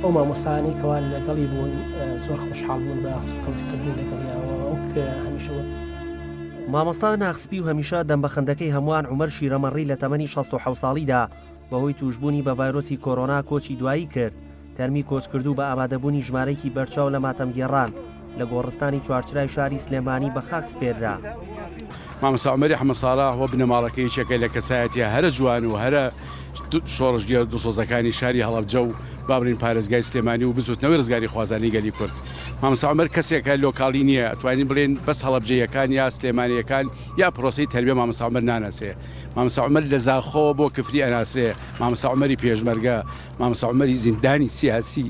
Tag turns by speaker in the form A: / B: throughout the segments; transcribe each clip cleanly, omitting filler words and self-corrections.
A: ئەو مامۆستایانەی کەوا لەگەڵی بوون زۆر خۆشحاڵ بوون بە هەسوکەوتیکردنی لەگەڵیەوە وەک هەمیشەوە.
B: مامۆستا ناخسپی و هەمیشە دەمبەخەندەکەی هەمووان عومەر شیرەمەڕی لە تەمەنی 67 ساڵیدا بەهۆی توشبوونی بە ڤایرۆسی کۆرۆنا کۆچی دوایی کرد. تەرمی کۆچکرد و بە ئامادەبوونی ژمارەیەکی بەرچاو لە ماتەمگێڕان لە گۆڕستانی چوارچرای شاری سلێمانی بە خاک سپێررا.
C: مامۆستا عومەری ئەحمەد ساڵح وە بنەماڵەکەی یەکێکە لە کەسایەتیە هەرە جوان و هەرە شۆڕژگەر دڵسۆزەکانی شاری هەڵەبجە و بابرین پارێزگای سلێمانی و بزوتنەوەی ڕزگاری خوازانی گەلی کورد. مامۆستا عومەر کەسێکە لۆکاڵی نییە، ئەتوانین بڵێن بەس هەڵەبجەیەکان یا سلێمانیەکان یا پرۆسەی تەربیە مامۆستا عومەر ناناسێ. مامۆستا عومەر لە زاخۆ بۆ کفری ئەناسرێ، مامۆستا عومەری پێشمەرگە، مامۆستا عومەری زیندانی سیاسی،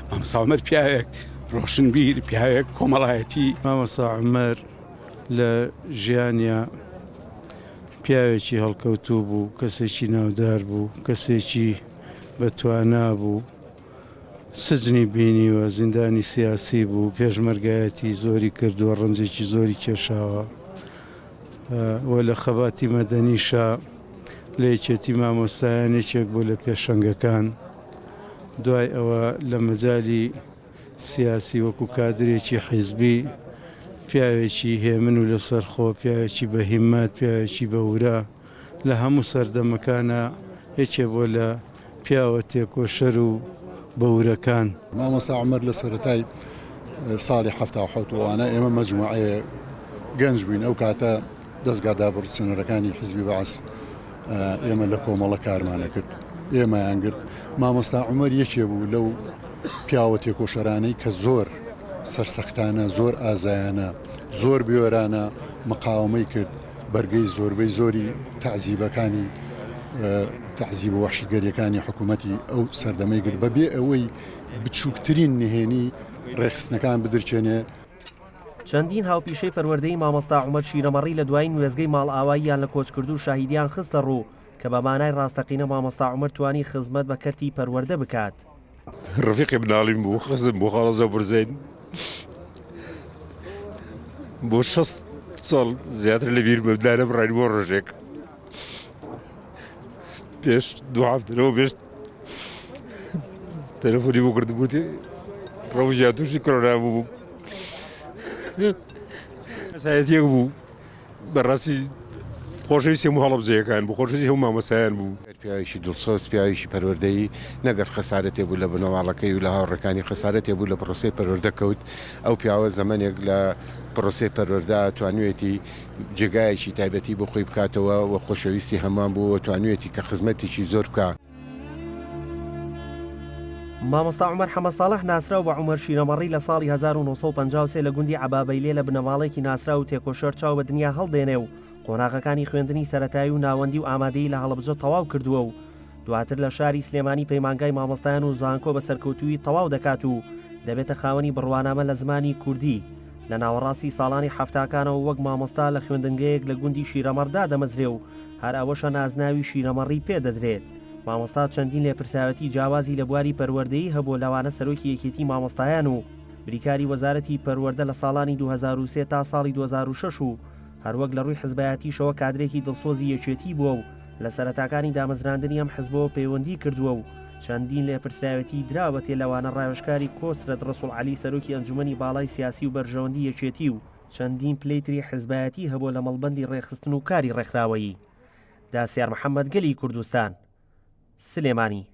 C: مامۆستا عومەر پیاوێک ڕۆشنبیر، پیاوێک کۆمەڵایەتی.
D: مامۆستا عومەر لە ژیانیا پیاوێکی هەڵکەوتوو بوو، کەسێکی ناودار بوو، کەسێکی بەتوانا بوو، سجنی بینیوە، زیندانی سیاسی بوو، پێشمەرگایەتی زۆری کردووە، ڕەنجێکی زۆری کێشاوە وە لە خەباتی مەدەنیشە لە یەکێتی مامۆستایانێکێک بوو لە پێشەنگەکان. دوای ئەوە لە مەجای سیاسی وەکو کادرێکی حیزبی پیاوێکی هێمن و لەسەر خۆ، پیاوێکی بە هیممەت، پیاوێکی بەورە لە هەموو سەردەمەکانە یەکێ بۆ لە پیاوە تێکۆشەر و بەورەکان.
E: مامۆستا عومەر لە سەرەتای ساڵی 1970 وانە ئێمە مەجموعەیە گەنج بووین. ئەو کاتە دەستگا دابڕچێنەرەکانی حیزبی بەعەس ئێمە لە کۆمەڵە کارمانە کرد، ئێمەیان گرت. مامۆستا عومەر یەکێ بوو لەو پیاوە تێکۆشەرانەی کە زۆر سەرسەختانە، زۆر ئازایانە، زۆر بێوەرانە مقاومەی کرد بەرگەی زۆربەی زۆری تەعزیبەکانی تەعزیب و وەحشیگەریەکانی حکوومەتی ئەو سەردەمەی کرد بەبێ ئەوەی بچووکترین نهێنی ڕێخستنەکان بدرچێنێ.
B: چەندین هاوپیشەی پەروەردەی مامۆستا عومەر شیرەمەڕی لە دوای وێزگەی ماڵ ئاواییان لە کۆچکرد و شاهیدیان خستە ڕوو کە بە مانای ڕاستەقینە مامۆستا عومەر توانی خزمەت بە کەرتی پەروەردە بکات.
F: ڕفیقی بناڵیم بوو، خزم بوو خاڵەزە برزین بۆ 6 ساڵ زیاتر لە بیر بەدارە بڕین بۆ ڕۆژێک پێش دوو هەفتەوە بێشت تەلەفۆنی بۆ کردبووتی ڕەوژیا تووشی کۆرۆنا بوو. کەسایەتیەک بوو بەڕاستی خۆشەویستی هەموو هەڵەبجەیەکان بوو، خۆشەویستی هەموو مامۆسایان بوو.
G: پیاوێکی دڵسۆز، پیاوێکی پەروەردەیی، نەگەر خەسارەتێ بوو لە بنەماڵەکەی و لە هاوڕەکانی، خەسارەتێ بوو لە پرۆسەی پەروەردە کەوت. ئەو پیاوە زەمانێک لە پرۆسەی پەروەردە توانوێتی جێگایەکی تایبەتی بۆ خۆی بکاتەوە و خۆشەویستی هەمان بوو و توانوێتی کە خزمەتێکی زۆر بکە.
B: مامۆستا عومەر حەمەد ساڵح ناسراو بە عومەر شیرەمەڕی لە ساڵی 1953 لە گوندی عەبابەیلێ لە بنەماڵێکی ناسرا و تێکۆشەر چاو بە دنیا هەڵدێنێ و قۆناغەکانی خوێندنی سەرەتایی و ناوەندی و ئامادەی لە هەڵەبجە تەواو کردووە و دواتر لە شاری سلێمانی پەیمانگای مامۆستایان و زانکۆ بە سەرکەوتووی تەواو دەکات و دەبێتە خاوەنی بڕوانامە لە زمانی کوردی. لە ناوەڕاستی ساڵانی حەفتاکانەوە وەک مامۆستا لە خوێندنگەیەک لە گوندی شیرەمەڕدا دەمەزرێ و هەر ئەوەشە نازناوی شیرەمەڕی پێدەدرێت. مامۆستا چەندین لێپرسیاوەتی جیاوازی لە بواری پەروەردەیی هەبوو لەوانە سەرۆکی یەکێتی مامۆستایان و بریکاری وەزارەتی پەروەردە لە ساڵانی 2003 تا ساڵی 2006 و هەروەک لە ڕووی حزبایەتیشەوە کادرێکی دڵسۆزی یەکێتی بووە و لە سەرەتاکانی دامەزراندنی ئەم حزبەوە پەیوەندی کردووە و چەندین لێپرسیاوەتی درا بە تێلەوانە ڕاوێژکاری کۆسرەت ڕەسوڵ عەلی سەرۆکی ئەنجومەنی باڵای سیاسی و بەرژەوەندی یەکێتی و چەندین پلەیتری حزبایەتی هەبوو لە مەڵبەندی ڕێخستن و کاری ڕێکخراوەیی. داسیار محەممەد گەلی کوردستان، سلێمانی.